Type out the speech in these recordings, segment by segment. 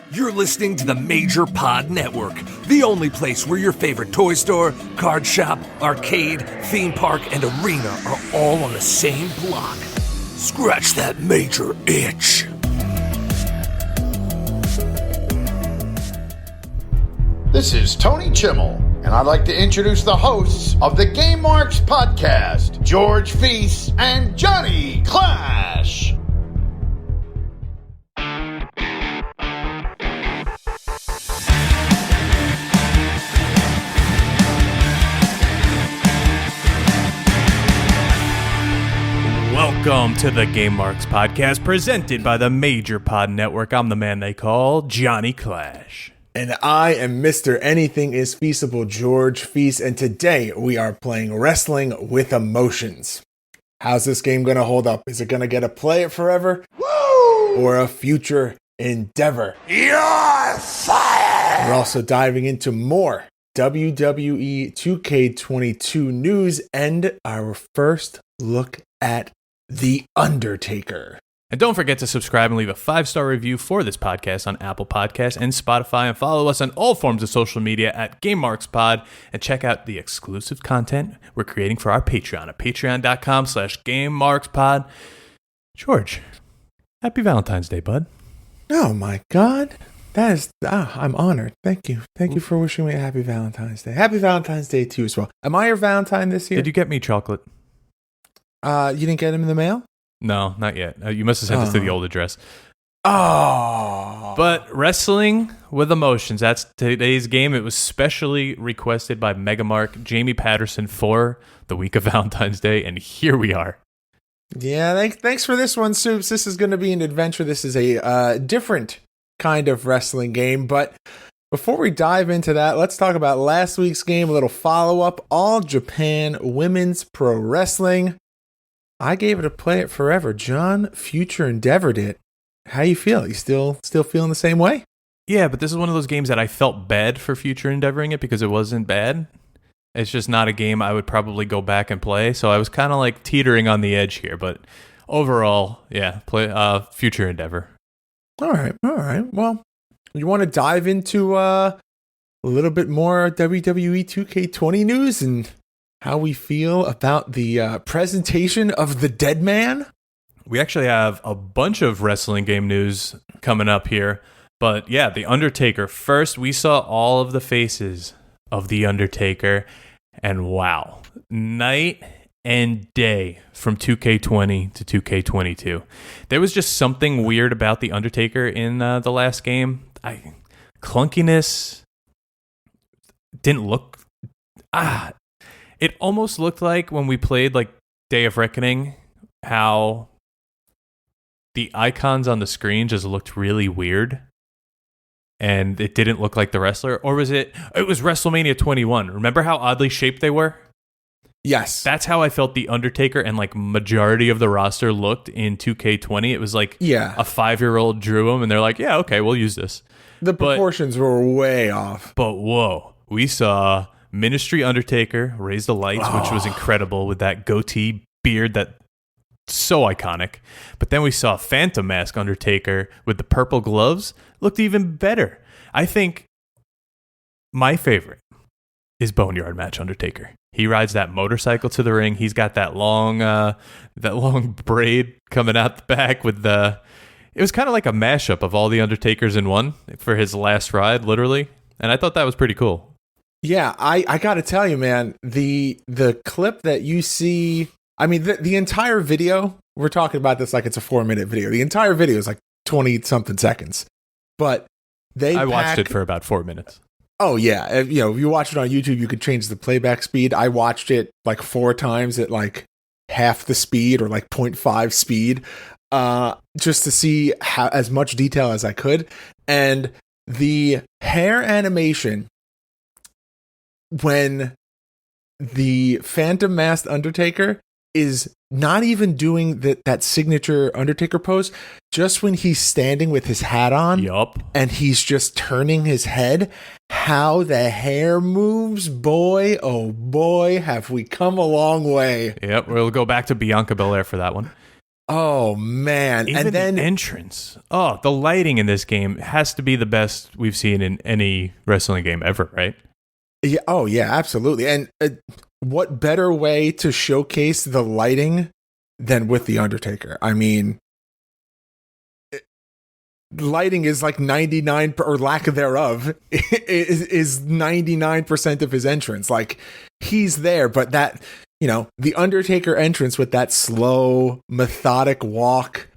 You're listening to the Major Pod Network, the only place where your favorite toy store, card shop, arcade, theme park, and arena are all on the same block. Scratch that major itch. This is Tony Chimmel, and I'd like to introduce the hosts of the Game Marks podcast, George Feis and Johnny Clash. Welcome to the Game Marks podcast presented by the Major Pod Network. I'm the man they call Johnny Clash. And I am Mr. Anything is Feasible, George Feis, and today we are playing Wrestling with Emotions. How's this game going to hold up? Is it going to get a play it forever? Woo! Or a future endeavor? You're fired! We're also diving into more WWE 2K22 news and our first look at The Undertaker. And don't forget to subscribe and leave a 5-star review for this podcast on Apple Podcasts and Spotify, and follow us on all forms of social media at GameMarksPod, and check out the exclusive content we're creating for our Patreon at patreon.com/GameMarksPod. George, happy Valentine's Day, bud. Oh my God. That is, I'm honored. Thank you. Thank you for wishing me a happy Valentine's Day. Happy Valentine's Day to you as well. Am I your Valentine this year? Did you get me chocolate? You didn't get him in the mail? No, not yet. You must have sent this to the old address. Oh. But Wrestling with Emotions, that's today's game. It was specially requested by Megamark Jamie Patterson for the week of Valentine's Day, and here we are. Yeah, thanks for this one, Soups. This is going to be an adventure. This is a different kind of wrestling game, but before we dive into that, let's talk about last week's game, a little follow-up, All Japan Women's Pro Wrestling. I gave it a play it forever. John Future endeavored it. How you feel? You still feeling the same way? Yeah, but this is one of those games that I felt bad for Future endeavoring it because it wasn't bad. It's just not a game I would probably go back and play. So I was kind of like teetering on the edge here. But overall, yeah, play Future endeavor. All right. Well, you want to dive into a little bit more WWE 2K20 news and how we feel about the presentation of the Dead Man? We actually have a bunch of wrestling game news coming up here. But yeah, The Undertaker. First, we saw all of the faces of The Undertaker. And wow, night and day from 2K20 to 2K22. There was just something weird about The Undertaker in the last game. Clunkiness didn't look... It almost looked like when we played like Day of Reckoning, how the icons on the screen just looked really weird and it didn't look like the wrestler. Or was it was WrestleMania 21. Remember how oddly shaped they were? Yes. That's how I felt The Undertaker and like majority of the roster looked in 2K20. It was like a 5-year-old drew them and they're like, yeah, okay, we'll use this. The proportions were way off. But whoa, we saw Ministry Undertaker raise the lights, which was incredible with that goatee beard that's so iconic. But then we saw Phantom Mask Undertaker with the purple gloves. Looked even better. I think my favorite is Boneyard Match Undertaker. He rides that motorcycle to the ring. He's got that long braid coming out the back with the... It was kind of like a mashup of all the Undertakers in one for his last ride, literally. And I thought that was pretty cool. Yeah, I got to tell you, man, the clip that you see, I mean, the entire video, we're talking about this like it's a 4-minute video. The entire video is like 20-something seconds. But I watched it for about 4 minutes. Oh, yeah. If you watch it on YouTube, you could change the playback speed. I watched it like 4 times at like half the speed or like 0.5 speed just to see as much detail as I could. And the hair animation when the Phantom Masked Undertaker is not even doing that signature Undertaker pose, just when he's standing with his hat on and he's just turning his head, how the hair moves, boy, oh boy, have we come a long way. Yep, we'll go back to Bianca Belair for that one. Oh man. Even and then the entrance. Oh, the lighting in this game has to be the best we've seen in any wrestling game ever, right? yeah, oh yeah, absolutely. And what better way to showcase the lighting than with the Undertaker? I mean, lighting is like 99 or lack thereof is 99% of his entrance. Like he's there, but that, the Undertaker entrance with that slow, methodic walk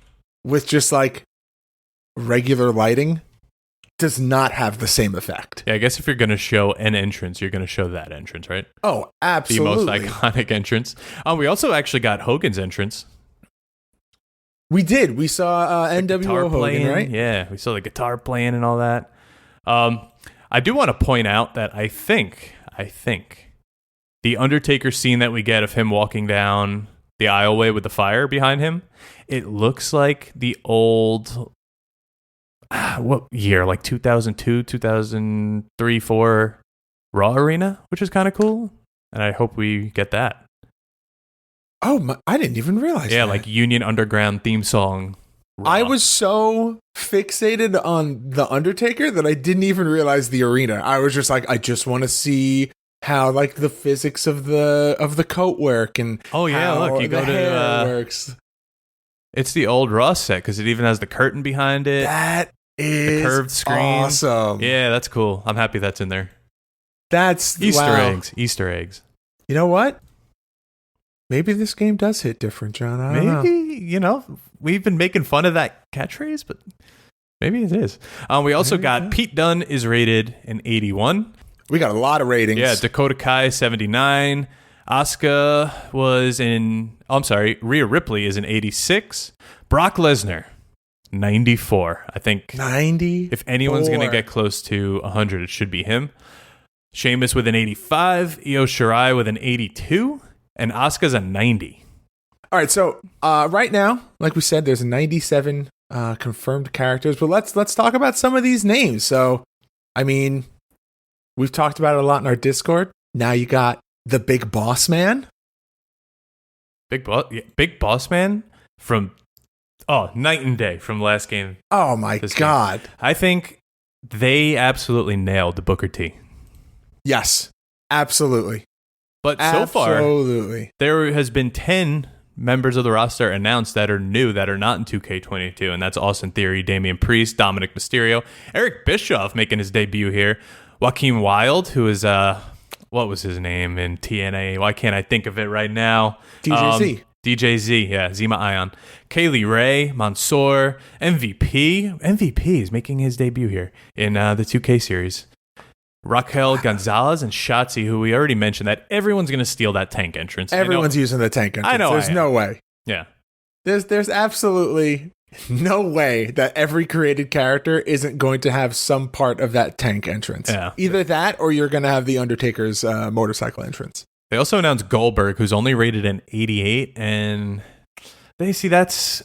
with just like regular lighting does not have the same effect. Yeah, I guess if you're going to show an entrance, you're going to show that entrance, right? Oh, absolutely. The most iconic entrance. We also actually got Hogan's entrance. We did. We saw NWO Hogan, playing, right? Yeah, we saw the guitar playing and all that. I do want to point out that I think the Undertaker scene that we get of him walking down the aisleway with the fire behind him, it looks like the old, what year? Like 2002, 2003, 4 Raw Arena, which is kind of cool. And I hope we get that. Oh, I didn't even realize that. Yeah, like Union Underground theme song. Raw. I was so fixated on The Undertaker that I didn't even realize the arena. I was just like, I just want to see how like the physics of the coat work and oh yeah, how look, you go the hair to works. It's the old Raw set because it even has the curtain behind it. That is the curved screen. Awesome. Yeah, that's cool. I'm happy that's in there. That's Easter eggs. You know what? Maybe this game does hit different, John. I don't know. We've been making fun of that catchphrase, but maybe it is. We also got Pete Dunne is rated an 81. We got a lot of ratings. Yeah, Dakota Kai 79. Asuka was Rhea Ripley is an 86. Brock Lesnar 94. I think 90. If anyone's going to get close to 100, it should be him. Sheamus with an 85. Io Shirai with an 82. And Asuka's a 90. All right, so right now, like we said, there's 97 confirmed characters, but let's talk about some of these names. So, I mean, we've talked about it a lot in our Discord. Now you got the Big Boss Man. Big Boss Man from night and day from last game. Oh my God. I think they absolutely nailed the Booker T. Yes, absolutely. But so far, absolutely, there has been 10 members of the roster announced that are new, that are not in 2K22, and that's Austin Theory, Damian Priest, Dominic Mysterio, Eric Bischoff making his debut here, Joaquin Wilde, who is what was his name in TNA? Why can't I think of it right now? DJZ. DJZ, yeah, Zima Ion, Kaylee Ray, Mansoor, MVP. MVP is making his debut here in the 2K series. Raquel Gonzalez and Shotzi, who we already mentioned, that everyone's going to steal that tank entrance. Everyone's using the tank entrance. I know. There's no way. Yeah. There's absolutely no way that every created character isn't going to have some part of that tank entrance. Yeah. Either that or you're going to have the Undertaker's motorcycle entrance. They also announced Goldberg, who's only rated an 88. And they see that's,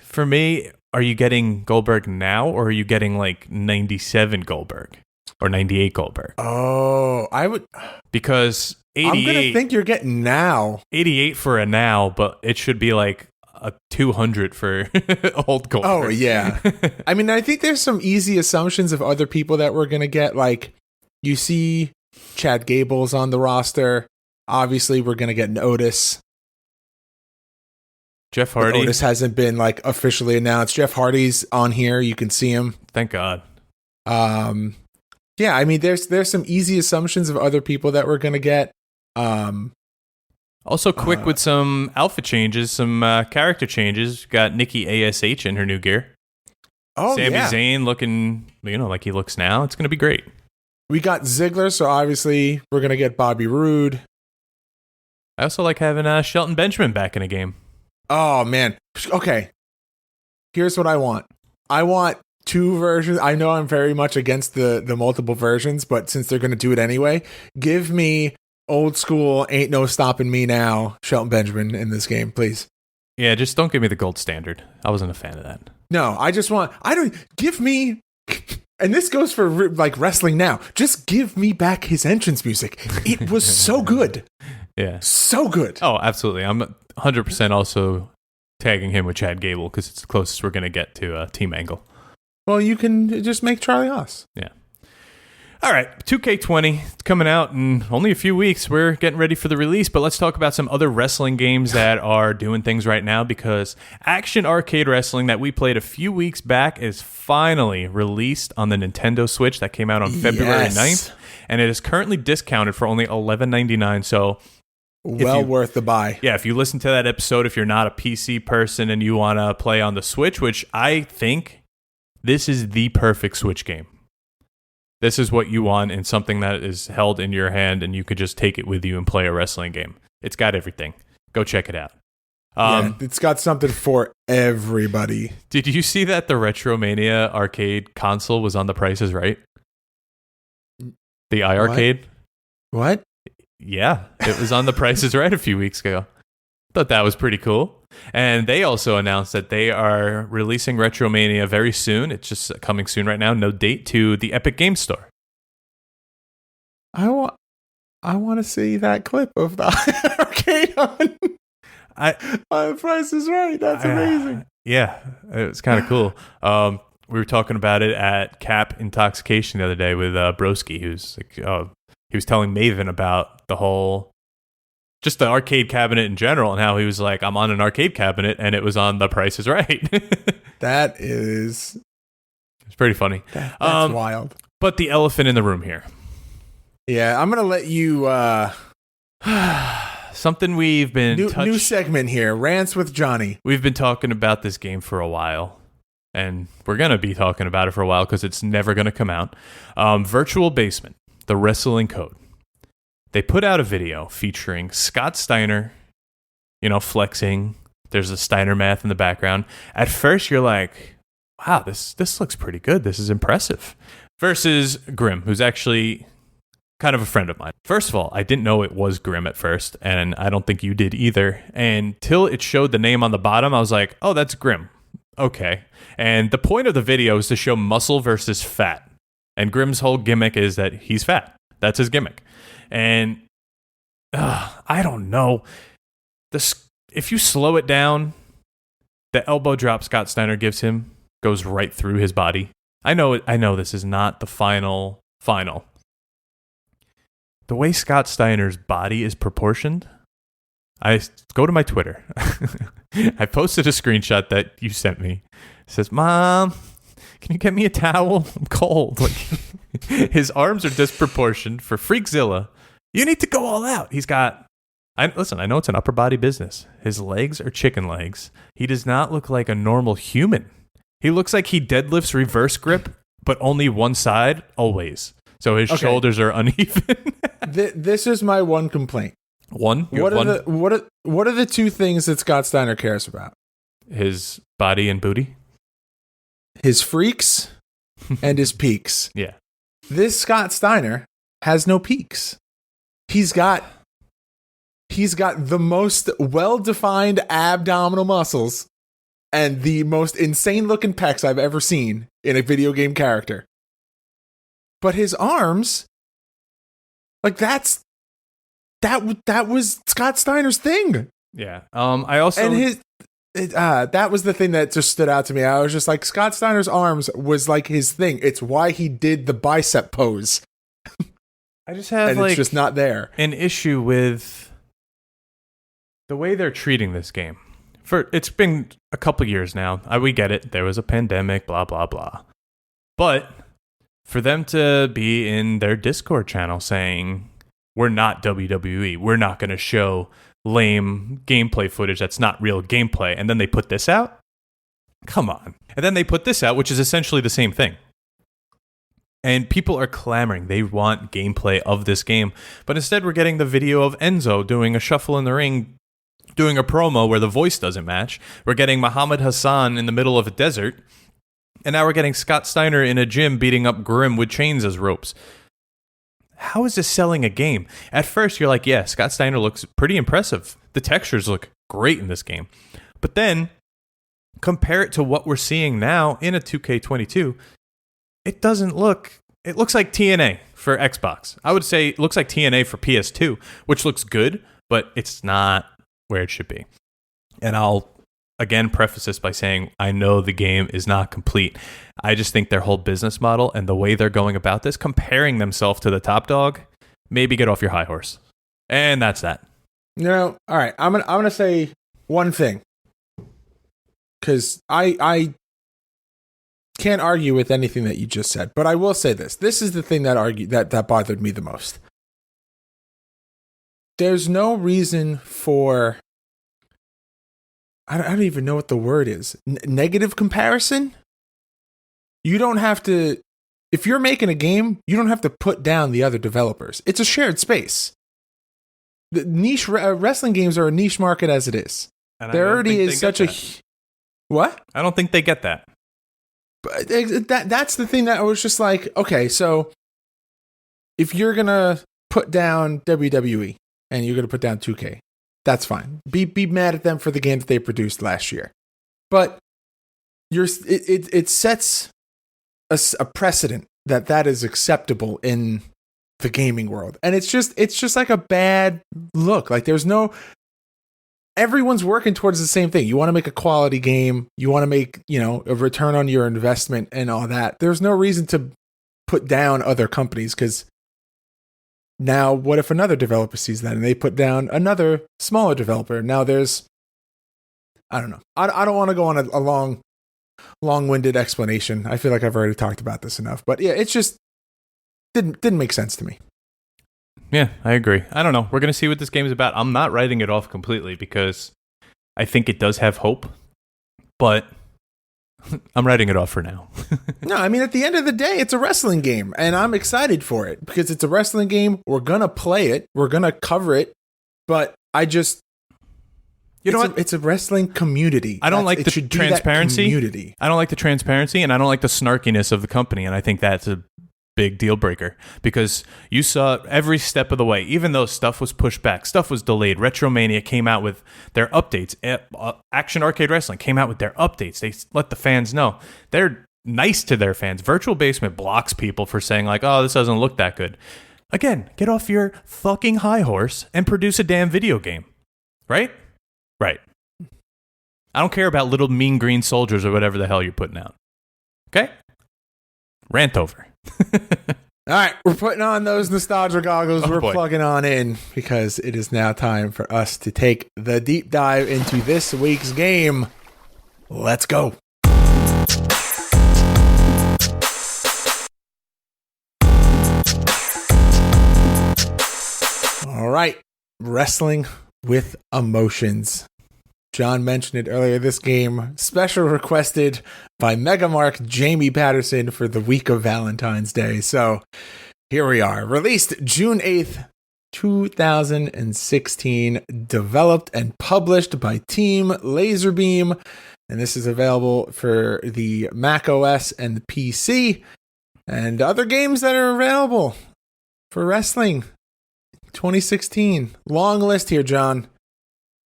for me, are you getting Goldberg now or are you getting like 97 Goldberg? Or 98 Goldberg. Oh, I would. Because 88. I'm going to think you're getting now. 88 for a now, but it should be like a 200 for old Goldberg. Oh, yeah. I mean, I think there's some easy assumptions of other people that we're going to get. Like, you see Chad Gable's on the roster. Obviously, we're going to get an Otis. Jeff Hardy. But Otis hasn't been like officially announced. Jeff Hardy's on here. You can see him. Thank God. Yeah, I mean, there's some easy assumptions of other people that we're going to get. Also, quick with some outfit changes, some character changes. Got Nikki ASH in her new gear. Oh, Sami yeah. Zayn looking, like he looks now. It's going to be great. We got Ziggler, so obviously we're going to get Bobby Roode. I also like having Shelton Benjamin back in a game. Oh, man. Okay. Here's what I want. I want 2 versions. I know I'm very much against the multiple versions, but since they're going to do it anyway, give me old school, ain't no stopping me now, Shelton Benjamin in this game, please. Yeah, just don't give me the gold standard. I wasn't a fan of that. No, give me, and this goes for like wrestling now, just give me back his entrance music. It was so good. Yeah. So good. Oh, absolutely. I'm 100% also tagging him with Chad Gable because it's the closest we're going to get to Team Angle. Well, you can just make Charlie Haas. Yeah. All right, 2K20, it's coming out in only a few weeks. We're getting ready for the release, but let's talk about some other wrestling games that are doing things right now because Action Arcade Wrestling that we played a few weeks back is finally released on the Nintendo Switch. That came out on February 9th, and it is currently discounted for only $11.99, so... Well worth the buy. Yeah, if you listen to that episode, if you're not a PC person and you want to play on the Switch, which I think this is the perfect Switch game. This is what you want in something that is held in your hand and you could just take it with you and play a wrestling game. It's got everything. Go check it out. It's got something for everybody. Did you see that the Retromania arcade console was on The Price is Right? The iArcade? What? Yeah, it was on The Price is Right a few weeks ago. Thought that was pretty cool. And they also announced that they are releasing Retromania very soon. It's just coming soon right now. No date to the Epic Games Store. I want to see that clip of the arcade on The Price is Right. That's amazing. Yeah, it's kind of cool. We were talking about it at Cap Intoxication the other day with Broski, who's like, he was telling Maven about the whole... just the arcade cabinet in general and how he was like, I'm on an arcade cabinet and it was on The Price is Right. That is... It's pretty funny. That's wild. But the elephant in the room here. Yeah, I'm going to let you... Something we've been... New segment here, Rants with Johnny. We've been talking about this game for a while. And we're going to be talking about it for a while because it's never going to come out. Virtual Basement, the Wrestling Code. They put out a video featuring Scott Steiner, flexing. There's a Steiner math in the background. At first, you're like, wow, this looks pretty good. This is impressive. Versus Grim, who's actually kind of a friend of mine. First of all, I didn't know it was Grim at first, and I don't think you did either. Until it showed the name on the bottom, I was like, oh, that's Grim. Okay. And the point of the video is to show muscle versus fat. And Grim's whole gimmick is that he's fat. That's his gimmick. And I don't know. If you slow it down, the elbow drop Scott Steiner gives him goes right through his body. I know this is not the final. The way Scott Steiner's body is proportioned, I go to my Twitter. I posted a screenshot that you sent me. It says, Mom, can you get me a towel? I'm cold. Like, his arms are disproportioned for Freakzilla. You need to go all out. He's got... Listen, I know it's an upper body business. His legs are chicken legs. He does not look like a normal human. He looks like he deadlifts reverse grip, but only one side, always. So his shoulders are uneven. This is my one complaint. One? What are the two things that Scott Steiner cares about? His body and booty? His freaks and his peaks. Yeah. This Scott Steiner has no peaks. He's got the most well-defined abdominal muscles and the most insane-looking pecs I've ever seen in a video game character. But his arms, like that was Scott Steiner's thing. Yeah. I also that was the thing that just stood out to me. I was just like, Scott Steiner's arms was like his thing. It's why he did the bicep pose. I just have it's just not there. An issue with the way they're treating this game. It's been a couple years now. We get it. There was a pandemic, blah, blah, blah. But for them to be in their Discord channel saying, we're not WWE, we're not going to show lame gameplay footage that's not real gameplay, and then they put this out? Come on. And then they put this out, which is essentially the same thing. And people are clamoring. They want gameplay of this game. But instead, we're getting the video of Enzo doing a shuffle in the ring, doing a promo where the voice doesn't match. We're getting Muhammad Hassan in the middle of a desert. And now we're getting Scott Steiner in a gym beating up Grim with chains as ropes. How is this selling a game? At first, you're like, yeah, Scott Steiner looks pretty impressive. The textures look great in this game. But then, compare it to what we're seeing now in a 2K22. It doesn't look... It looks like TNA for Xbox. I would say it looks like TNA for PS2, which looks good, but it's not where it should be. And I'll again preface this by saying I know the game is not complete. I just think their whole business model and the way they're going about this, comparing themselves to the top dog, maybe get off your high horse. And that's that. All right. I'm gonna say one thing, because I can't argue with anything that you just said, but I will say this. This is the thing that bothered me the most. There's no reason for, I don't even know what the word is, negative comparison. You don't have to, if you're making a game, you don't have to put down the other developers. It's a shared space. The niche wrestling games are a niche market as it is. And there already is such a... What? I don't think they get that. But that's the thing that I was just like, okay, so if you're going to put down WWE and you're going to put down 2K, that's fine. Be mad at them for the game that they produced last year. But it sets a precedent that is acceptable in the gaming world. And it's just like a bad look. Like there's no... Everyone's working towards the same thing. You want to make a quality game. You want to make, a return on your investment and all that. There's no reason to put down other companies, because now what if another developer sees that and they put down another smaller developer? Now there's, I don't know. I don't want to go on a long-winded explanation. I feel like I've already talked about this enough. But yeah, it's just didn't make sense to me. Yeah, I agree. I don't know. We're going to see what this game is about. I'm not writing it off completely because I think it does have hope, but I'm writing it off for now. No, I mean, at the end of the day, it's a wrestling game, and I'm excited for it because it's a wrestling game. We're going to play it. We're going to cover it, but I just... You know what? It's a wrestling community. I don't like the transparency. I don't like the transparency, and I don't like the snarkiness of the company, and I think that's a big deal breaker, because you saw every step of the way, even though stuff was pushed back, stuff was delayed. Retromania came out with their updates. Action Arcade Wrestling came out with their updates. They let the fans know. They're nice to their fans. Virtual Basement blocks people for saying like, oh, this doesn't look that good. Again, get off your fucking high horse and produce a damn video game. Right? Right. I don't care about little mean green soldiers or whatever the hell you're putting out. Okay? Rant over. All right, we're putting on those nostalgia goggles. We're plugging on in because it is now time for us to take the deep dive into this week's game. Let's go. All right, wrestling with emotions. John mentioned it earlier. This game, special requested by Megamark Jamie Patterson for the week of Valentine's Day. So here we are. Released June 8th, 2016. Developed and published by Team Lazerbeam. And this is available for the Mac OS and the PC. And other games that are available for wrestling. 2016. Long list here, John.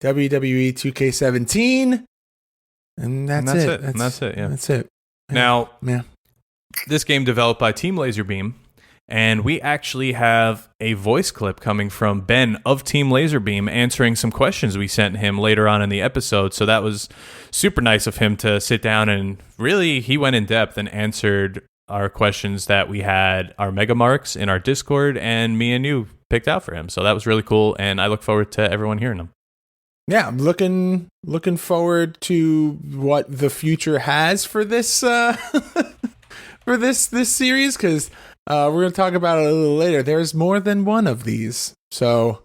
WWE 2K17, and that's it. That's it. Yeah, that's it. Now, yeah, this game developed by Team Lazerbeam, and we actually have a voice clip coming from Ben of Team Lazerbeam answering some questions we sent him later on in the episode. So that was super nice of him to sit down and really, he went in depth and answered our questions that we had, our mega marks in our Discord, and me and you picked out for him. So that was really cool, and I look forward to everyone hearing them. Yeah, I'm looking forward to what the future has for this for this series, because we're going to talk about it a little later. There's more than one of these, so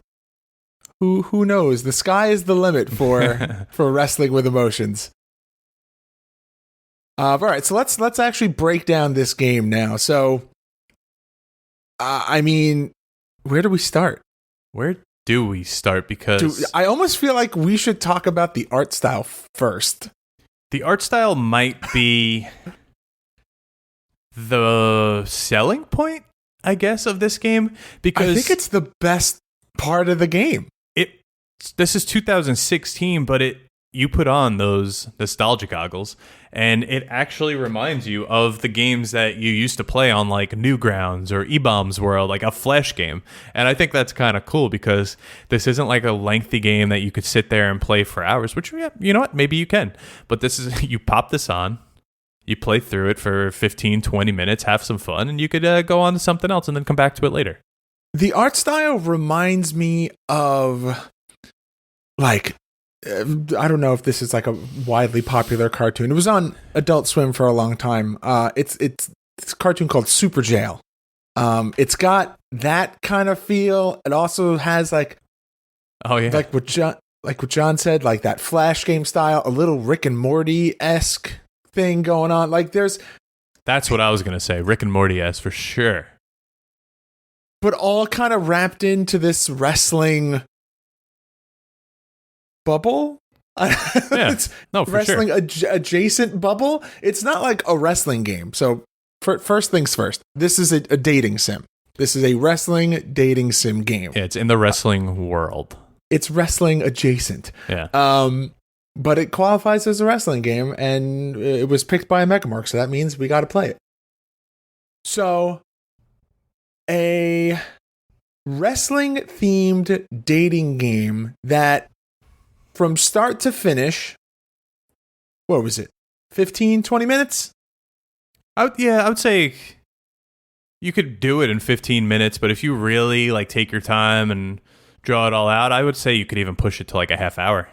who knows? The sky is the limit for wrestling with emotions. All right, so let's actually break down this game now. So, I mean, where do we start? Where do we start? Because I almost feel like we should talk about the art style first. The art style might be the selling point, I guess, of this game, because I think it's the best part of the game. This is 2016, but you put on those nostalgia goggles, and it actually reminds you of the games that you used to play on like Newgrounds or E-Bombs World, like a Flash game. And I think that's kind of cool because this isn't like a lengthy game that you could sit there and play for hours, which, yeah, you know what, maybe you can. But this is, you pop this on, you play through it for 15, 20 minutes, have some fun, and you could go on to something else and then come back to it later. The art style reminds me of, like, I don't know if this is like a widely popular cartoon. It was on Adult Swim for a long time. It's a cartoon called Super Jail. It's got that kind of feel. It also has like, oh yeah, like what John said, like that Flash game style, a little Rick and Morty-esque thing going on. Like that's what I was gonna say, Rick and Morty-esque for sure. But all kind of wrapped into this wrestling bubble. Yeah, no, for wrestling sure. Adjacent bubble. It's not like a wrestling game. So first things first, this is a dating sim. This is a wrestling dating sim game. Yeah, it's in the wrestling world. It's wrestling adjacent. Yeah. But it qualifies as a wrestling game, and it was picked by a Megamark, so that means we got to play it. So, a wrestling-themed dating game that, from start to finish, what was it, 15, 20 minutes? I would say you could do it in 15 minutes, but if you really like take your time and draw it all out, I would say you could even push it to like a half hour.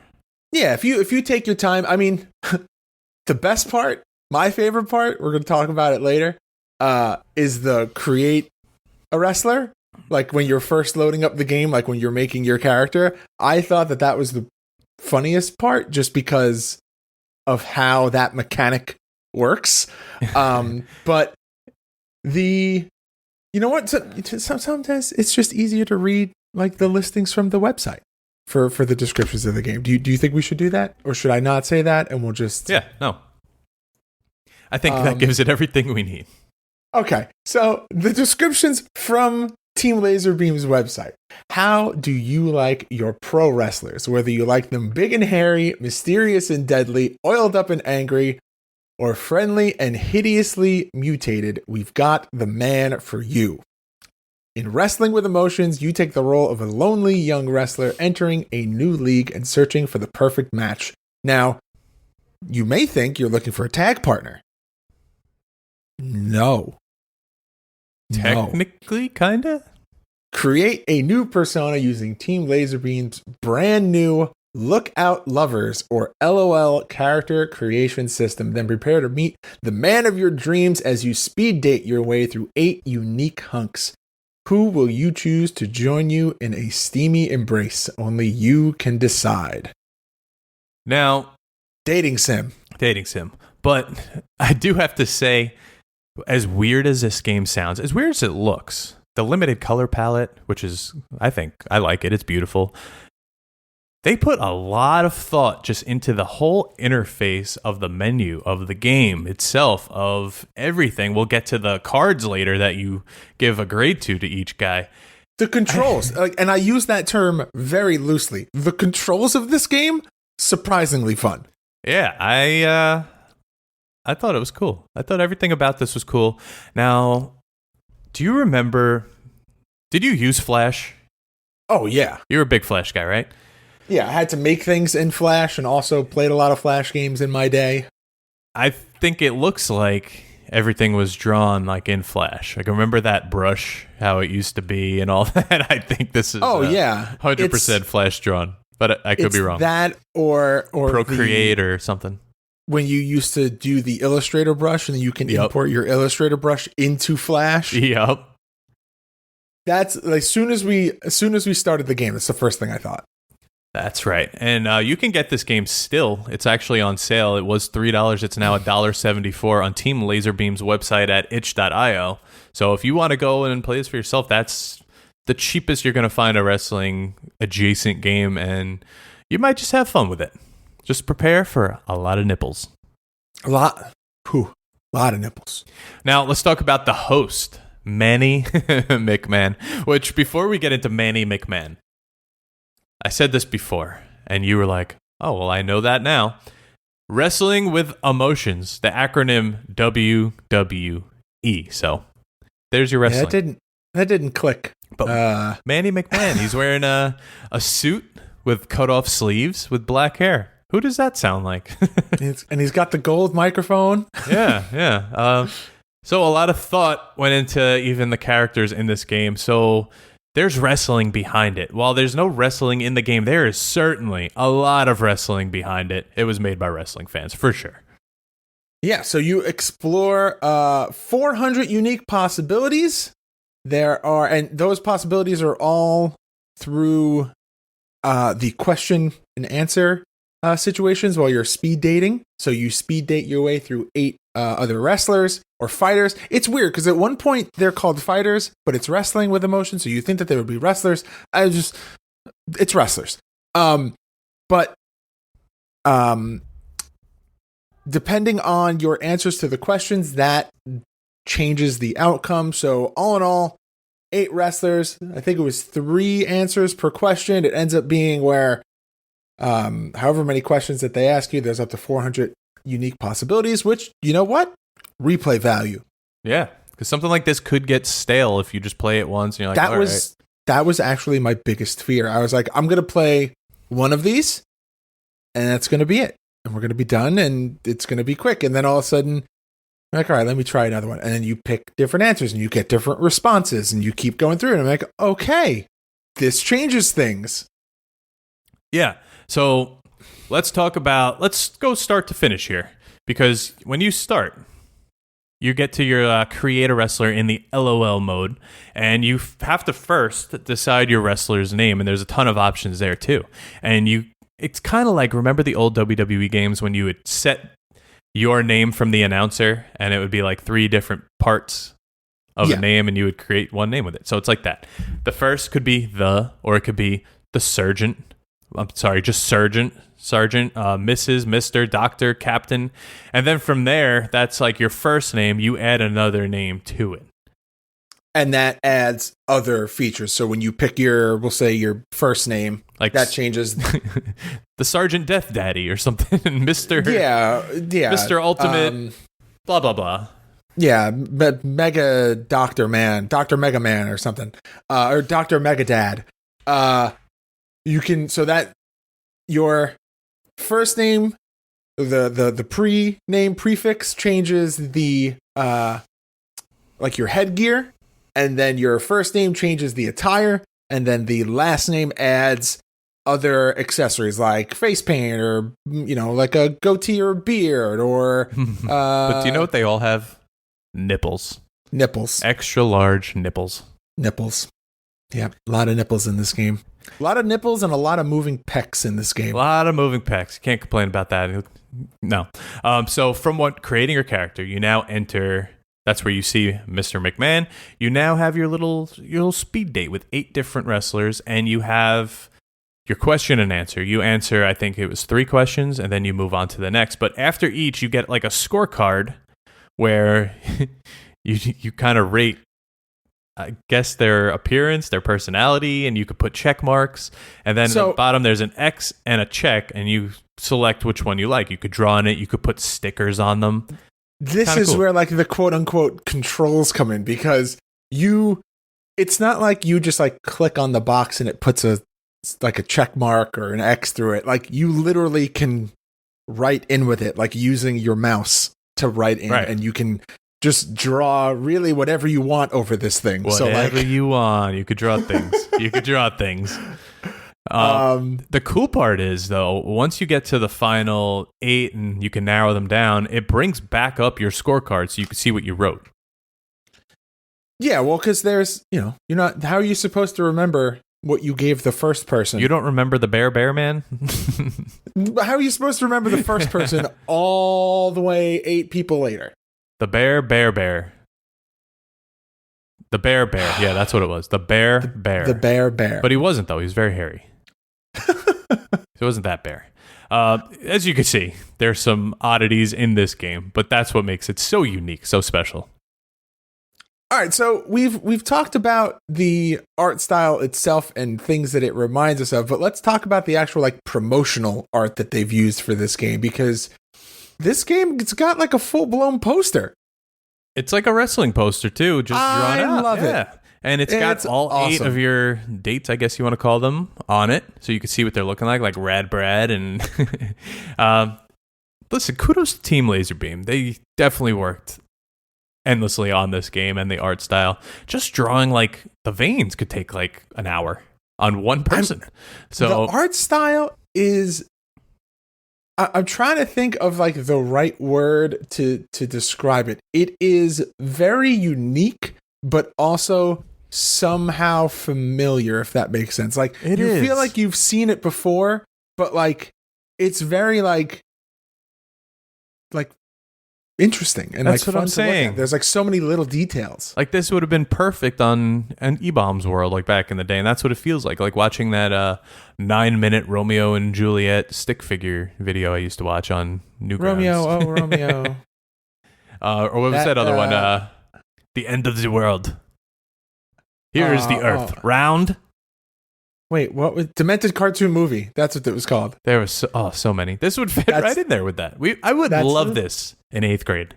Yeah, if you take your time, I mean, the best part, my favorite part, we're going to talk about it later, is the create a wrestler. Like when you're first loading up the game, like when you're making your character, I thought that was the funniest part just because of how that mechanic works. But you know what? Sometimes it's just easier to read like the listings from the website for the descriptions of the game. Do you think we should do that, or should I not say that and we'll just? Yeah, no. I think that gives it everything we need. Okay, so the descriptions from Team Lazerbeam's website. How do you like your pro wrestlers? Whether you like them big and hairy, mysterious and deadly, oiled up and angry, or friendly and hideously mutated, we've got the man for you. In Wrestling with Emotions, you take the role of a lonely young wrestler entering a new league and searching for the perfect match. Now, you may think you're looking for a tag partner. No. Technically, kinda. Create a new persona using Team Lazerbeam's brand new Lookout Lovers, or LOL, character creation system. Then prepare to meet the man of your dreams as you speed date your way through 8 unique hunks. Who will you choose to join you in a steamy embrace? Only you can decide. Now, dating sim. But I do have to say, as weird as this game sounds, as weird as it looks, the limited color palette, which is, I think, I like it. It's beautiful. They put a lot of thought just into the whole interface of the menu, of the game itself, of everything. We'll get to the cards later that you give a grade to each guy. The controls, and I use that term very loosely. The controls of this game, surprisingly fun. Yeah, I thought it was cool. I thought everything about this was cool. Now, do you remember, did you use Flash? Oh, yeah. You're a big Flash guy, right? Yeah, I had to make things in Flash and also played a lot of Flash games in my day. I think it looks like everything was drawn like in Flash. Like, remember that brush, how it used to be and all that? I think this is 100% Flash drawn, but I could be wrong. That or Procreate or something. When you used to do the Illustrator brush and then you can import your Illustrator brush into Flash. Yep. That's like as soon as we started the game, that's the first thing I thought. That's right. And you can get this game still. It's actually on sale. It was $3. It's now $1.74 on Team Lazerbeam's website at itch.io. So if you want to go and play this for yourself, that's the cheapest you're going to find a wrestling adjacent game, and you might just have fun with it. Just prepare for a lot of nipples. A lot of nipples. Now, let's talk about the host, Manny McMahon, which before we get into Manny McMahon, I said this before, and you were like, Oh, well, I know that now. Wrestling with Emotions, the acronym WWE. So there's your wrestling. Yeah, that didn't click. But Manny McMahon, he's wearing a suit with cut off sleeves with black hair. Who does that sound like? And he's got the gold microphone. Yeah. So a lot of thought went into even the characters in this game. So there's wrestling behind it. While there's no wrestling in the game, there is certainly a lot of wrestling behind it. It was made by wrestling fans, for sure. Yeah, so you explore 400 unique possibilities. And those possibilities are all through the question and answer situations while you're speed dating. So you speed date your way through 8 other wrestlers or fighters. It's weird because at one point they're called fighters, but it's wrestling with emotion. So you think that they would be wrestlers. It's wrestlers. Depending on your answers to the questions, that changes the outcome. So all in all, 8 wrestlers. I think it was 3 answers per question. It ends up being where however many questions that they ask you, there's up to 400 unique possibilities, which, you know what? Replay value. Yeah, because something like this could get stale if you just play it once and you're like, that was actually my biggest fear. I was like, I'm going to play one of these and that's going to be it. And we're going to be done and it's going to be quick. And then all of a sudden, I'm like, all right, let me try another one. And then you pick different answers and you get different responses and you keep going through it. And I'm like, okay, this changes things. Yeah. So let's go start to finish here. Because when you start, you get to your create a wrestler in the LOL mode, and you have to first decide your wrestler's name, and there's a ton of options there too. And it's kind of like, remember the old WWE games when you would set your name from the announcer, and it would be like 3 different parts of a name, and you would create one name with it. So it's like that. The first could be or it could be the Sergeant. I'm sorry, just Sergeant, Mrs., Mr., Doctor, Captain. And then from there, that's like your first name. You add another name to it. And that adds other features. So when you pick we'll say your first name, like that changes. The Sergeant Death Daddy or something. Mr. Yeah. Mr. Ultimate, blah, blah, blah. Yeah, Mega Doctor Man, Dr. Mega Man or something. Or Dr. Mega Dad. You can, so that your first name, the pre-name prefix changes the, like your headgear, and then your first name changes the attire, and then the last name adds other accessories like face paint or, like a goatee or beard or, but do you know what they all have? Nipples. Extra large nipples. Yeah, a lot of nipples in this game. A lot of nipples and a lot of moving pecs in this game. A lot of moving pecs. Can't complain about that. No. So from creating your character, you now enter. That's where you see Mr. McMahon. You now have your little speed date with 8 different wrestlers, and you have your question and answer. You answer, I think it was 3 questions, and then you move on to the next. But after each, you get like a scorecard where you kind of rate, I guess, their appearance, their personality, and you could put check marks. And then at the bottom, there's an X and a check, and you select which one you like. You could draw on it. You could put stickers on them. This is cool. Where like the quote unquote controls come in, because it's not like you just like click on the box and it puts a check mark or an X through it. Like you literally can write in with it, like using your mouse to write in, and you can just draw really whatever you want over this thing. Whatever you want. You could draw things. The cool part is, though, once you get to the final 8 and you can narrow them down, it brings back up your scorecard so you can see what you wrote. Yeah, well, because there's, you're not, how are you supposed to remember what you gave the first person? You don't remember the bear man? How are you supposed to remember the first person all the way 8 people later? The bear. The bear. Yeah, that's what it was. The bear. The bear. But he wasn't, though. He was very hairy. It wasn't that bear. As you can see, there's some oddities in this game, but that's what makes it so unique, so special. All right, so we've talked about the art style itself and things that it reminds us of, but let's talk about the actual like promotional art that they've used for this game, because this game, it's got like a full-blown poster. It's like a wrestling poster too, just drawn out. I love it. And it's got all awesome. 8 of your dates, I guess you want to call them, on it, so you can see what they're looking like Rad Brad. And listen, kudos to Team Lazerbeam. They definitely worked endlessly on this game and the art style. Just drawing like the veins could take like an hour on one person. So the art style is, I'm trying to think of like the right word to describe it. It is very unique, but also somehow familiar, if that makes sense. Like you feel like you've seen it before, but like it's very like interesting and that's like what fun I'm to saying. look at. There's like so many little details. Like this would have been perfect on an E-Bombs world, like back in the day, and that's what it feels like watching that 9-minute Romeo and Juliet stick figure video I used to watch on Newgrounds. Romeo. Or what was that other one? The End of the World. Here is the Earth. Round. Wait, what was Demented Cartoon Movie? That's what it was called. There was so many. This would fit right in there with that. I would love this in 8th grade,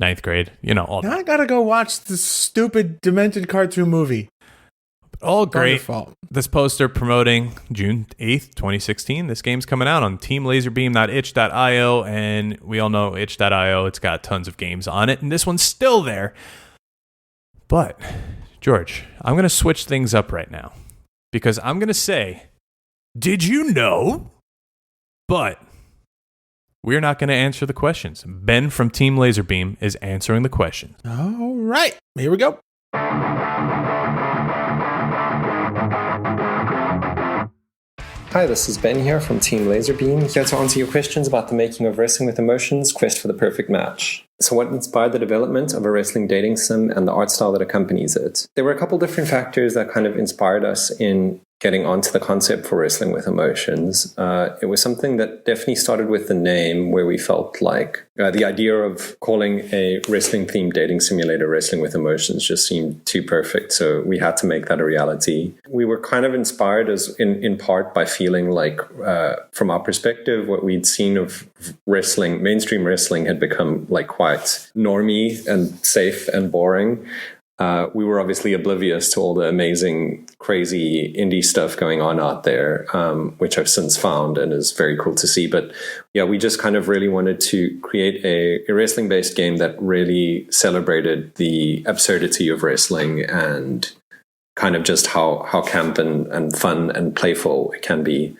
9th grade. All now that. I gotta go watch the stupid Demented Cartoon Movie. All great. Wonderful. This poster promoting June 8th, 2016. This game's coming out on teamlaserbeam.itch.io, and we all know itch.io. It's got tons of games on it, and this one's still there. But, George, I'm going to switch things up right now, because I'm going to say, did you know? But we're not going to answer the questions. Ben from Team Lazerbeam is answering the questions. All right, here we go. Hi, this is Ben here from Team Lazerbeam, here to answer your questions about the making of Wrestling with Emotions, Quest for the Perfect Match. So what inspired the development of a wrestling dating sim and the art style that accompanies it? There were a couple different factors that kind of inspired us in getting onto the concept for Wrestling with Emotions. It was something that definitely started with the name, where we felt like the idea of calling a wrestling-themed dating simulator Wrestling with Emotions just seemed too perfect, so we had to make that a reality. We were kind of inspired in part by feeling like, from our perspective, what we'd seen of wrestling, mainstream wrestling, had become like quite normie and safe and boring. We were obviously oblivious to all the amazing, crazy indie stuff going on out there, which I've since found and is very cool to see. But yeah, we just kind of really wanted to create a wrestling-based game that really celebrated the absurdity of wrestling and kind of just how camp and fun and playful it can be,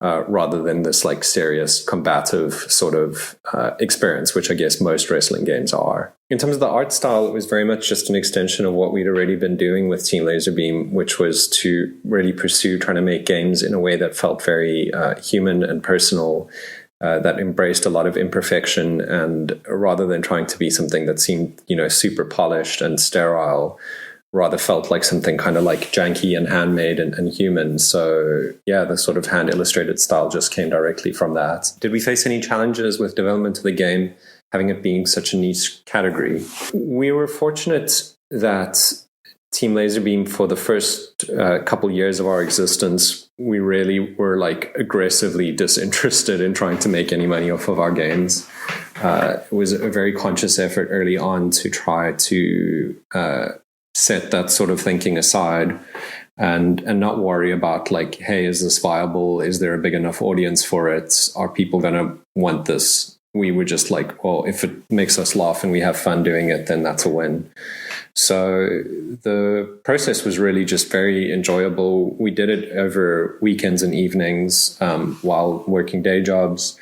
rather than this like serious combative sort of experience, which I guess most wrestling games are. In terms of the art style, it was very much just an extension of what we'd already been doing with Team Lazerbeam, which was to really pursue trying to make games in a way that felt very human and personal, that embraced a lot of imperfection, and rather than trying to be something that seemed, super polished and sterile, rather felt like something kind of like janky and handmade and human. So yeah, the sort of hand illustrated style just came directly from that. Did we face any challenges with development of the game, having it being such a niche category? We were fortunate that Team Lazerbeam, for the first couple years of our existence, we really were like aggressively disinterested in trying to make any money off of our games. It was a very conscious effort early on to try to set that sort of thinking aside and not worry about like, hey, is this viable? Is there a big enough audience for it? Are people going to want this? We were just like, well, if it makes us laugh and we have fun doing it, then that's a win. So the process was really just very enjoyable. We did it over weekends and evenings while working day jobs.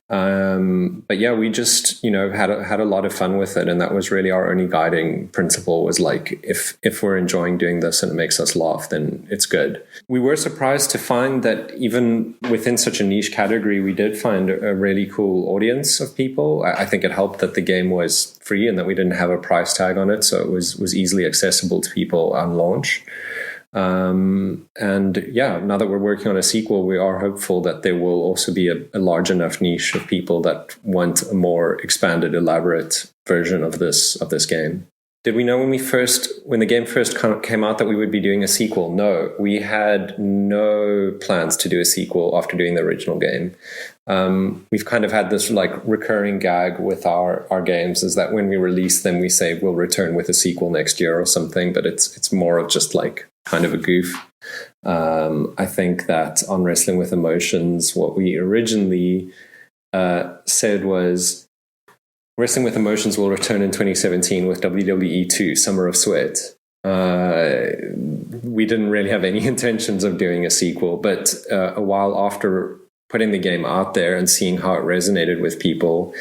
But yeah, we just, had a lot of fun with it. And that was really our only guiding principle, was like, if we're enjoying doing this and it makes us laugh, then it's good. We were surprised to find that even within such a niche category, we did find a really cool audience of people. I think it helped that the game was free and that we didn't have a price tag on it. So it was easily accessible to people on launch. And yeah, now that we're working on a sequel, we are hopeful that there will also be a large enough niche of people that want a more expanded, elaborate version of this game. did we know when the game first came out that we would be doing a sequel? No, we had no plans to do a sequel after doing the original game. We've kind of had this like recurring gag with our games, is that when we release them, we say we'll return with a sequel next year or something, but it's more of just like kind of a goof. I think that on Wrestling with Emotions, what we originally said was Wrestling with Emotions will return in 2017 with WWE 2 Summer of Sweat. We didn't really have any intentions of doing a sequel, but a while after putting the game out there and seeing how it resonated with people,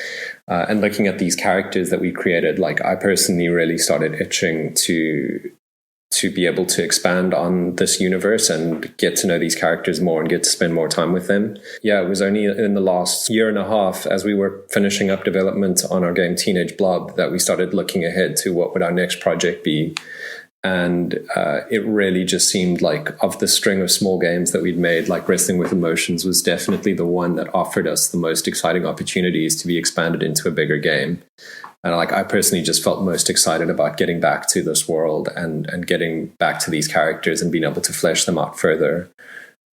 and looking at these characters that we created, like I personally really started itching to be able to expand on this universe and get to know these characters more and get to spend more time with them. Yeah, it was only in the last year and a half, as we were finishing up development on our game Teenage Blob, that we started looking ahead to what would our next project be. And it really just seemed like, of the string of small games that we'd made, like Wrestling with Emotions was definitely the one that offered us the most exciting opportunities to be expanded into a bigger game. And like I personally just felt most excited about getting back to this world and getting back to these characters and being able to flesh them out further.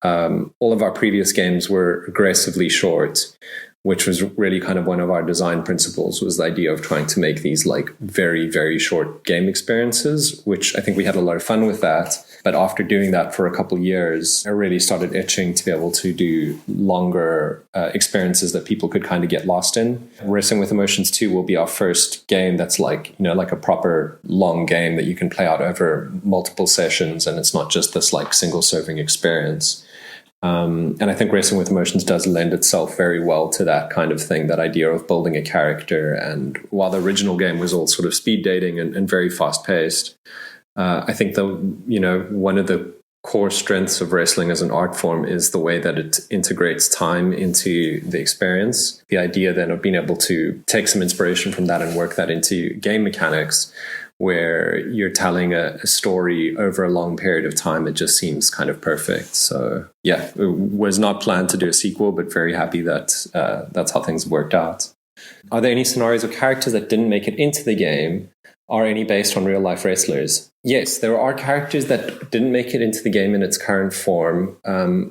All of our previous games were aggressively short, which was really kind of one of our design principles, was the idea of trying to make these like very, very short game experiences, which I think we had a lot of fun with that. But after doing that for a couple of years, I really started itching to be able to do longer experiences that people could kind of get lost in. Wrestling with Emotions 2 will be our first game that's like, you know, like a proper long game that you can play out over multiple sessions, and it's not just this like single serving experience. And I think Wrestling with Emotions does lend itself very well to that kind of thing, that idea of building a character. And while the original game was all sort of speed dating and very fast paced, I think one of the core strengths of wrestling as an art form is the way that it integrates time into the experience. The idea then of being able to take some inspiration from that and work that into game mechanics, where you're telling a story over a long period of time, it just seems kind of perfect. So yeah, it was not planned to do a sequel, but very happy that that's how things worked out. Are there any scenarios or characters that didn't make it into the game? Are any based on real life wrestlers? Yes, there are characters that didn't make it into the game in its current form.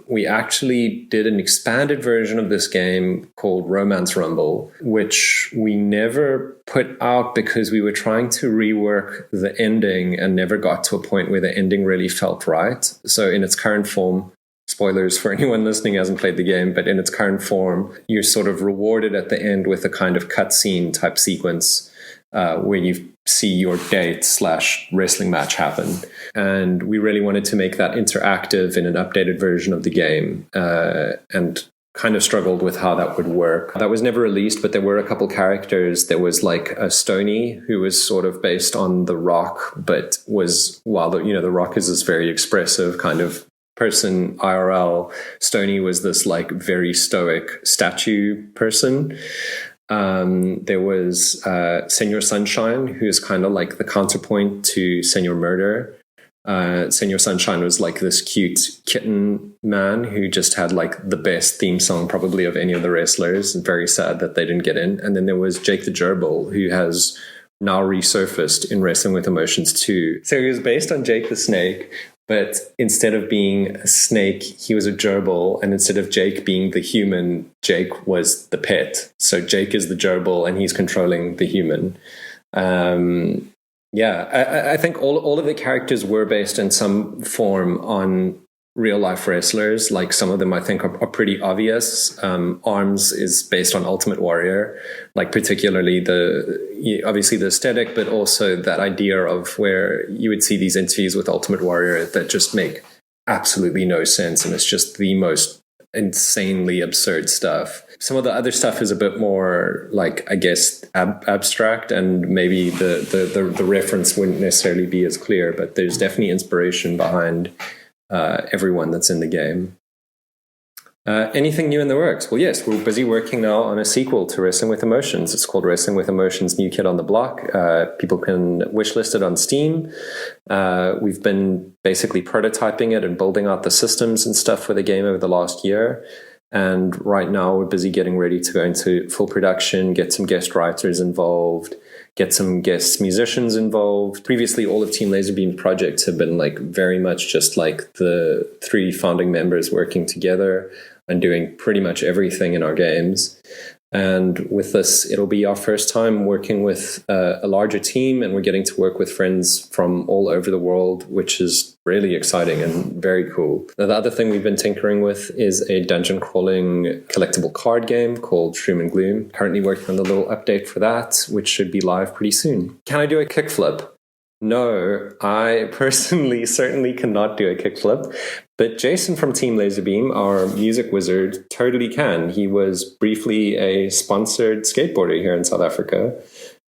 We actually did an expanded version of this game called Romance Rumble, which we never put out because we were trying to rework the ending and never got to a point where the ending really felt right. So in its current form, spoilers for anyone listening who hasn't played the game, but in its current form, you're sort of rewarded at the end with a kind of cutscene type sequence where you see your date/wrestling match happen. And we really wanted to make that interactive in an updated version of the game, and kind of struggled with how that would work. That was never released, but there were a couple characters. There was like a Stoney, who was sort of based on The Rock, but while The Rock is this very expressive kind of person IRL, Stoney was this like very stoic statue person. There was Senor Sunshine, who's kind of like the counterpoint to Senor Murder. Senor Sunshine was like this cute kitten man who just had like the best theme song probably of any of the wrestlers. Very sad that they didn't get in. And then there was Jake the Gerbil, who has now resurfaced in Wrestling with Emotions 2. So he was based on Jake the Snake, but instead of being a snake, he was a gerbil. And instead of Jake being the human, Jake was the pet. So Jake is the gerbil and he's controlling the human. I think all of the characters were based in some form on real life wrestlers. Like some of them I think are pretty obvious. Arms is based on Ultimate Warrior, like particularly obviously the aesthetic, but also that idea of where you would see these interviews with Ultimate Warrior that just make absolutely no sense, and it's just the most insanely absurd stuff. Some of the other stuff is a bit more like, I guess, abstract, and maybe the reference wouldn't necessarily be as clear, but there's definitely inspiration behind everyone that's in the game. Anything new in the works? Well, yes, we're busy working now on a sequel to Wrestling with Emotions. It's called Wrestling with Emotions New Kid on the Block. People can wishlist it on Steam. We've been basically prototyping it and building out the systems and stuff for the game over the last year. And right now we're busy getting ready to go into full production, get some guest writers involved, get some guest musicians involved. Previously, all of Team Lazerbeam projects have been like very much just like the 3 founding members working together and doing pretty much everything in our games. And with this, it'll be our first time working with a larger team, and we're getting to work with friends from all over the world, which is really exciting and very cool. Now, the other thing we've been tinkering with is a dungeon crawling collectible card game called Shroom and Gloom. Currently working on the little update for that, which should be live pretty soon. Can I do a kickflip? No, I personally certainly cannot do a kickflip, but Jason from Team Lazerbeam, our music wizard, totally can. He was briefly a sponsored skateboarder here in South Africa,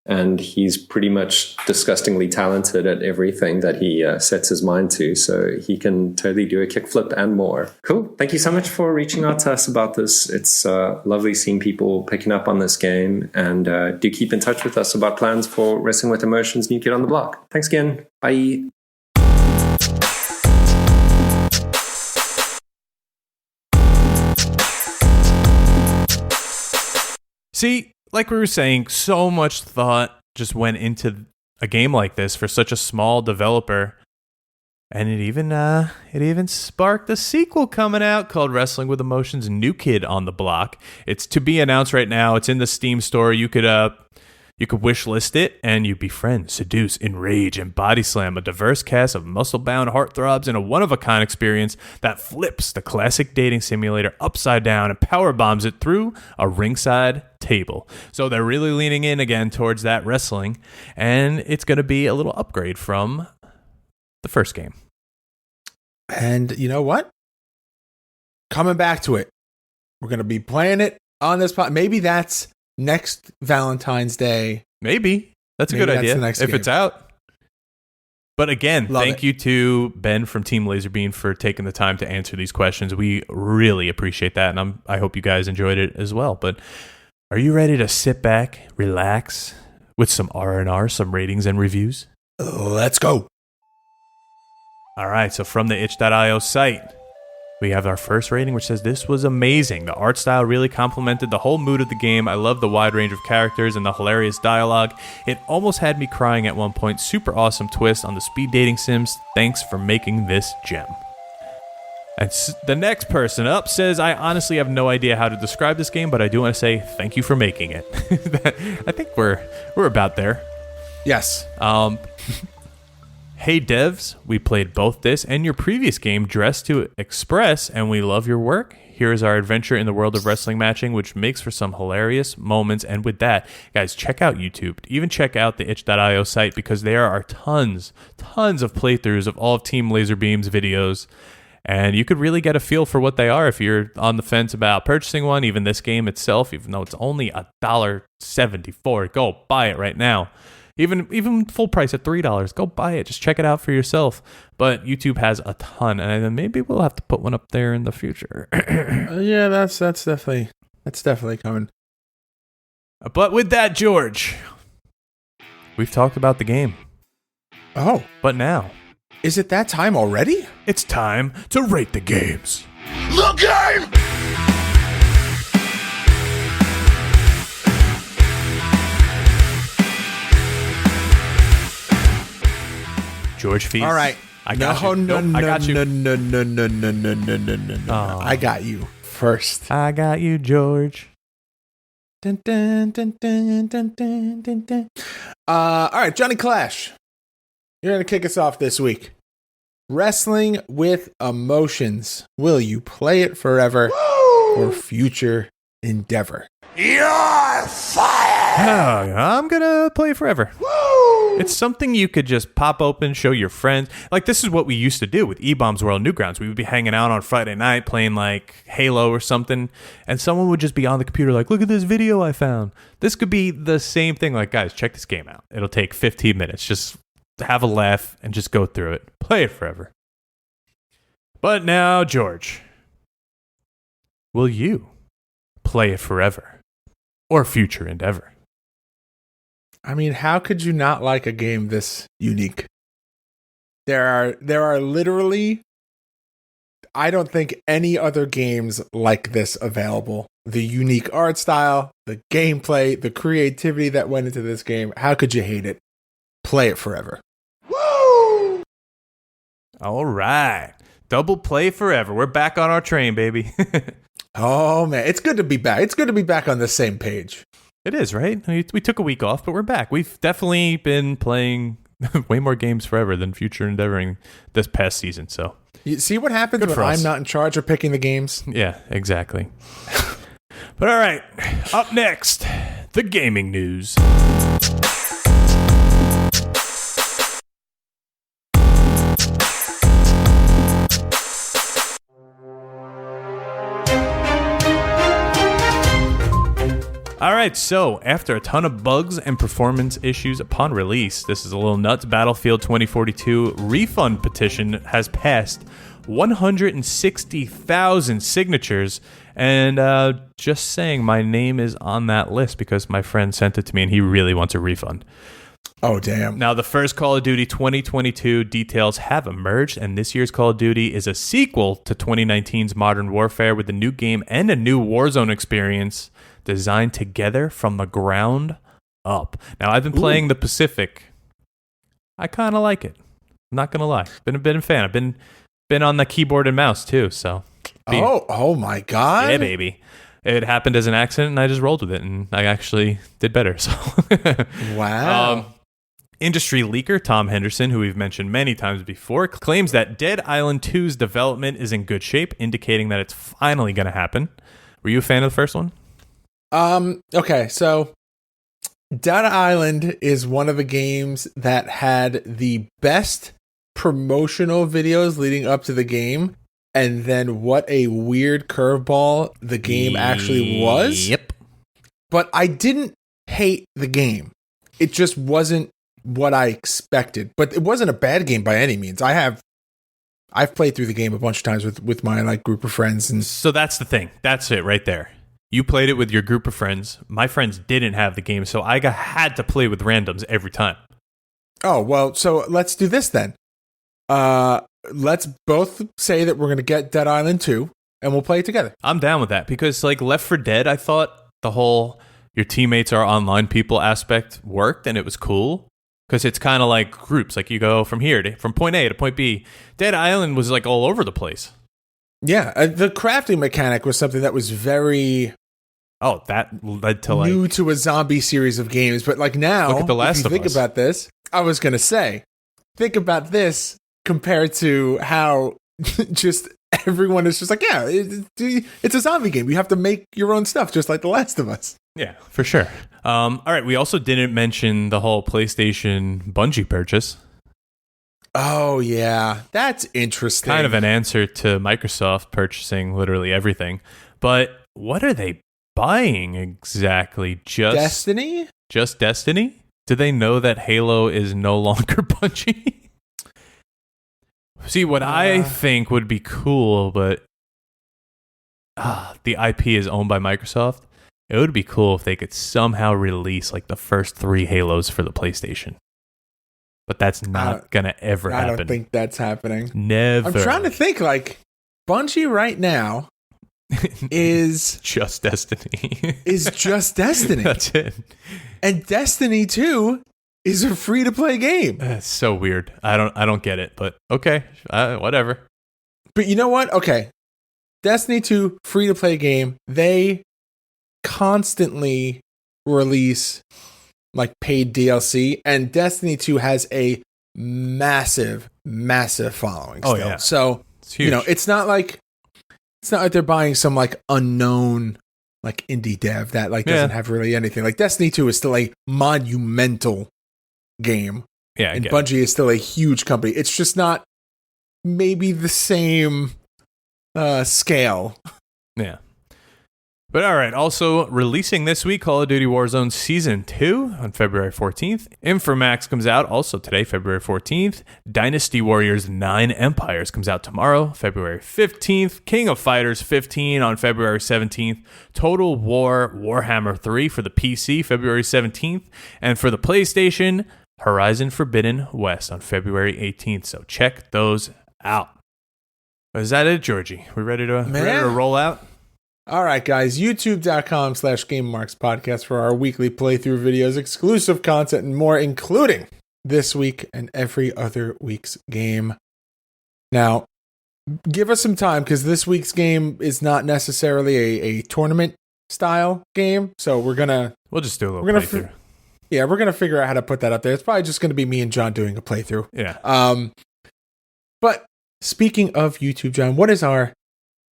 and he's pretty much disgustingly talented at everything that he sets his mind to, so he can totally do a kickflip and more. Cool. Thank you so much for reaching out to us about this. It's lovely seeing people picking up on this game, and do keep in touch with us about plans for Wrestling with Emotions New Kid on the Block. Thanks again. Bye. See, like we were saying, so much thought just went into a game like this for such a small developer. And it even sparked a sequel coming out called Wrestling with Emotions New Kid on the Block. It's to be announced right now. It's in the Steam store. You could wish list it, and you befriend, seduce, enrage, and body slam a diverse cast of muscle-bound heartthrobs in a one-of-a-kind experience that flips the classic dating simulator upside down and power bombs it through a ringside table. So they're really leaning in again towards that wrestling, and it's going to be a little upgrade from the first game. And you know what? Coming back to it, we're going to be playing it on this pod. Maybe that's next Valentine's Day. Maybe. That's a good idea if game. It's out. But again, Thank you to Ben from Team Lazerbeam for taking the time to answer these questions. We really appreciate that, and I hope you guys enjoyed it as well. But are you ready to sit back, relax, with some R&R, some ratings and reviews? Let's go. All right, so from the itch.io site, we have our first rating, which says, this was amazing. The art style really complemented the whole mood of the game. I love the wide range of characters and the hilarious dialogue. It almost had me crying at one point. Super awesome twist on the speed dating sims. Thanks for making this gem. And the next person up says, I honestly have no idea how to describe this game, but I do want to say thank you for making it. I think we're about there. Yes. Hey devs, we played both this and your previous game, Dress to Express, and we love your work. Here is our adventure in the world of wrestling matching, which makes for some hilarious moments. And with that, guys, check out YouTube. Even check out the itch.io site, because there are tons of playthroughs of all of Team Lazerbeam's videos. And you could really get a feel for what they are if you're on the fence about purchasing one. Even this game itself, even though it's only $1.74, go buy it right now. Even full price at $3, go buy it. Just check it out for yourself. But YouTube has a ton, and then maybe we'll have to put one up there in the future. Yeah, that's definitely coming. But with that, George, we've talked about the game. Oh, but now, is it that time already? It's time to rate the games. The game! George Feis. All right. I got you. No. I got you first. I got you, George. Dun, dun, dun, dun, dun, dun, dun, dun. All right, Johnny Clash. You're going to kick us off this week. Wrestling with Emotions. Will you play it forever or future endeavor? You're fired! I'm going to play it forever. It's something you could just pop open, show your friends. Like, this is what we used to do with E-Bombs World Newgrounds. We would be hanging out on Friday night playing, like, Halo or something, and someone would just be on the computer like, look at this video I found. This could be the same thing. Like, guys, check this game out. It'll take 15 minutes. Just have a laugh and just go through it. Play it forever. But now, George, will you play it forever or future endeavor? I mean, how could you not like a game this unique? There are literally, I don't think any other games like this available the unique art style, the gameplay, the creativity that went into this game. How could you hate it? Play it forever. Woo! All right. Double play forever. We're back on our train, baby. Oh, man. It's good to be back. It's good to be back on the same page. It is, right? We took a week off, but we're back. We've definitely been playing way more games forever than Future Endeavoring this past season. So You see what happens when I'm not in charge of picking the games? Yeah, exactly. But all right, up next, the gaming news. All right, so after a ton of bugs and performance issues upon release, this is a little nuts. Battlefield 2042 refund petition has passed 160,000 signatures, and just saying, my name is on that list because my friend sent it to me and he really wants a refund. Oh, damn. Now, the first Call of Duty 2022 details have emerged, and this year's Call of Duty is a sequel to 2019's Modern Warfare with a new game and a new Warzone experience designed together from the ground up. Now, I've been playing the Pacific. I kind of like it. I'm not going to lie. Been a fan. I've been on the keyboard and mouse, too, so. Oh my God. Yeah, baby. It happened as an accident, and I just rolled with it, and I actually did better. So, wow. Industry leaker Tom Henderson, who we've mentioned many times before, claims that Dead Island 2's development is in good shape, indicating that it's finally going to happen. Were you a fan of the first one? Okay, so Dead Island is one of the games that had the best promotional videos leading up to the game, and then what a weird curveball the game actually was. Yep. But I didn't hate the game. It just wasn't what I expected. But it wasn't a bad game by any means. I've played through the game a bunch of times with my group of friends, and So that's the thing. That's it right there. You played it with your group of friends. My friends didn't have the game, so I had to play with randoms every time. oh well. So let's do this then. Let's both say that we're going to get Dead Island 2, and we'll play it together. I'm down with that because, Left 4 Dead, I thought the whole your teammates are online people aspect worked, and it was cool because it's kind of like groups. Like you go from point A to point B. Dead Island was all over the place. Yeah, the crafting mechanic was something that was very that led to new to a zombie series of games. But now, look at The Last of Us. Think about this. I was going to say, think about this compared to how just everyone is just it's a zombie game. You have to make your own stuff, just like The Last of Us. Yeah, for sure. All right, we also didn't mention the whole PlayStation Bungie purchase. Oh, yeah. That's interesting. Kind of an answer to Microsoft purchasing literally everything. But what are they buying exactly? Destiny? Just Destiny? Do they know that Halo is no longer Bungie? See, what I think would be cool, but the IP is owned by Microsoft. It would be cool if they could somehow release the first 3 Halos for the PlayStation. But that's not going to ever happen. I don't think that's happening. Never. I'm trying to think, Bungie right now is just Destiny. is just Destiny. That's it. And Destiny 2 is a free-to-play game. That's so weird. I don't get it, but okay, whatever. But you know what? Okay. Destiny 2 free-to-play game. They constantly release paid DLC, and Destiny 2 has a massive following still. Yeah. So, it's huge. It's not like they're buying some unknown indie dev that doesn't have really anything. Destiny 2 is still a monumental game. Yeah, and Bungie is still a huge company. It's just not maybe the same scale. Yeah. But all right, also releasing this week, Call of Duty Warzone Season 2 on February 14th. Infamax comes out also today, February 14th. Dynasty Warriors 9 Empires comes out tomorrow, February 15th. King of Fighters 15 on February 17th. Total War Warhammer 3 for the PC, February 17th. And for the PlayStation, Horizon Forbidden West on February 18th. So check those out. Is that it, Georgie? We ready to roll out? All right, guys, youtube.com/GameMarksPodcast for our weekly playthrough videos, exclusive content, and more, including this week and every other week's game. Now, give us some time, because this week's game is not necessarily a tournament-style game, so we'll just do a little playthrough. We're going to figure out how to put that up there. It's probably just going to be me and John doing a playthrough. Yeah. But speaking of YouTube, John, what is our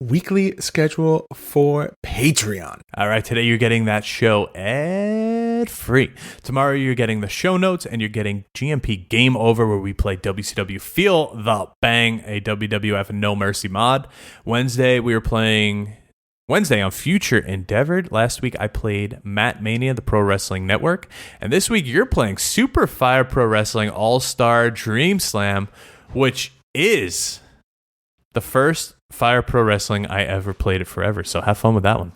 weekly schedule for Patreon? All right, today you're getting that show ad-free. Tomorrow you're getting the show notes, and you're getting GMP Game Over, where we play WCW Feel the Bang, a WWF No Mercy mod. Wednesday on Future Endeavored. Last week I played Matt Mania, the Pro Wrestling Network. And this week you're playing Super Fire Pro Wrestling All-Star Dream Slam, which is the first Fire Pro Wrestling I ever played it forever. So have fun with that one.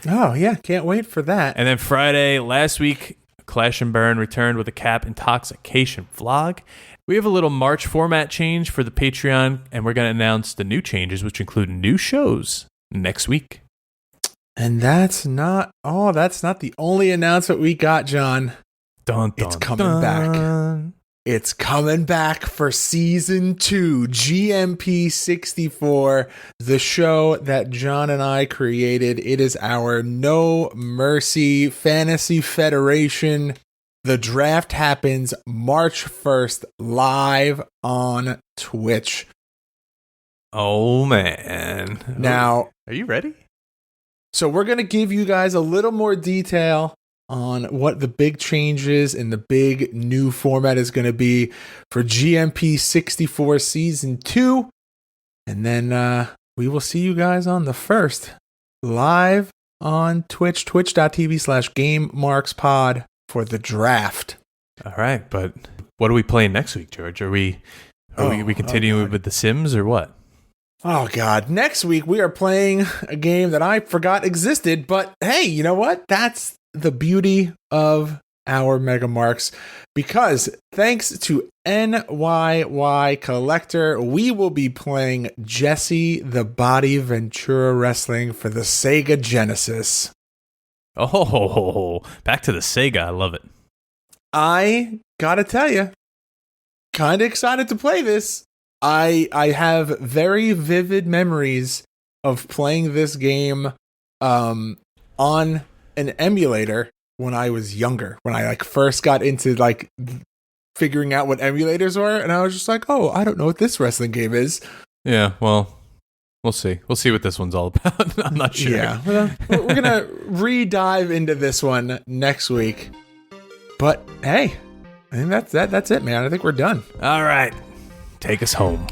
Oh, yeah. Can't wait for that. And then Friday, last week, Clash and Burn returned with a Cap Intoxication vlog. We have a little March format change for the Patreon, and we're going to announce the new changes, which include new shows next week. And that's not the only announcement we got, John. It's coming back. It's coming back for Season 2, GMP 64, the show that John and I created. It is our No Mercy Fantasy Federation. The draft happens March 1st, live on Twitch. Oh, man. Now, are you ready? So we're going to give you guys a little more detail on what the big changes and the big new format is going to be for GMP 64 Season 2. And then we will see you guys on the 1st, live on Twitch, twitch.tv/GameMarksPod for the draft. All right, but what are we playing next week, George? Are we continuing with The Sims or what? Oh, God. Next week, we are playing a game that I forgot existed, but hey, you know what? That's the beauty of our Mega Marks, because thanks to NYY Collector, we will be playing Jesse the Body Ventura Wrestling for the Sega Genesis. Oh, back to the Sega. I love it. I gotta tell you, kind of excited to play this. I have very vivid memories of playing this game on an emulator when I was younger, when I first got into figuring out what emulators were, and I was just like, oh, I don't know what this wrestling game is. Yeah, well, we'll see. We'll see what this one's all about. I'm not sure. Yeah, well, we're gonna re-dive into this one next week. But hey, I think that's it, man. I think we're done. All right. Take us home.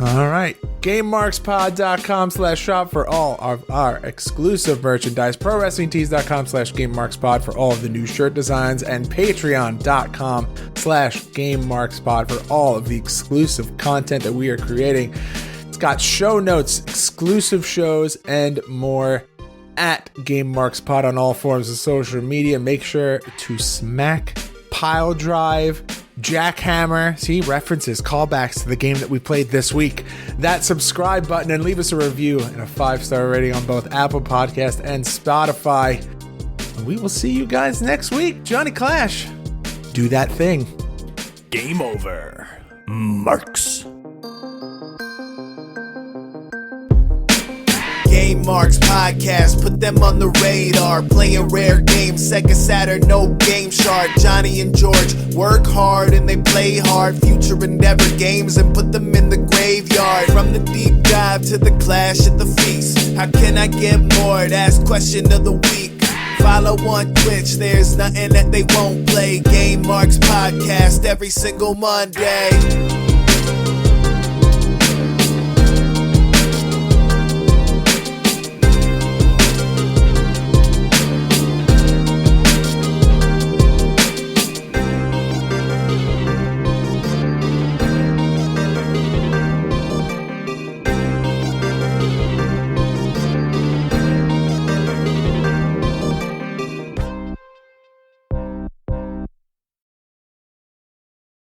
All right. GameMarksPod.com/shop for all of our exclusive merchandise. ProWrestlingTees.com/GameMarksPod for all of the new shirt designs. And Patreon.com/GameMarksPod for all of the exclusive content that we are creating. It's got show notes, exclusive shows, and more at GameMarksPod on all forms of social media. Make sure to smack Pile Drive, Jackhammer, see references, callbacks to the game that we played this week, that subscribe button, and leave us a review and a 5-star rating on both Apple Podcast and Spotify. And we will see you guys next week. Johnny Clash, do that thing. Game over. Marks. Game Marks Podcast, put them on the radar. Playing rare games, Sega Saturn, no Game Shark. Johnny and George work hard and they play hard. Future Endeavor games and put them in the graveyard. From the deep dive to the clash at the feast, how can I get more? That's question of the week. Follow on Twitch, there's nothing that they won't play. Game Marks Podcast every single Monday.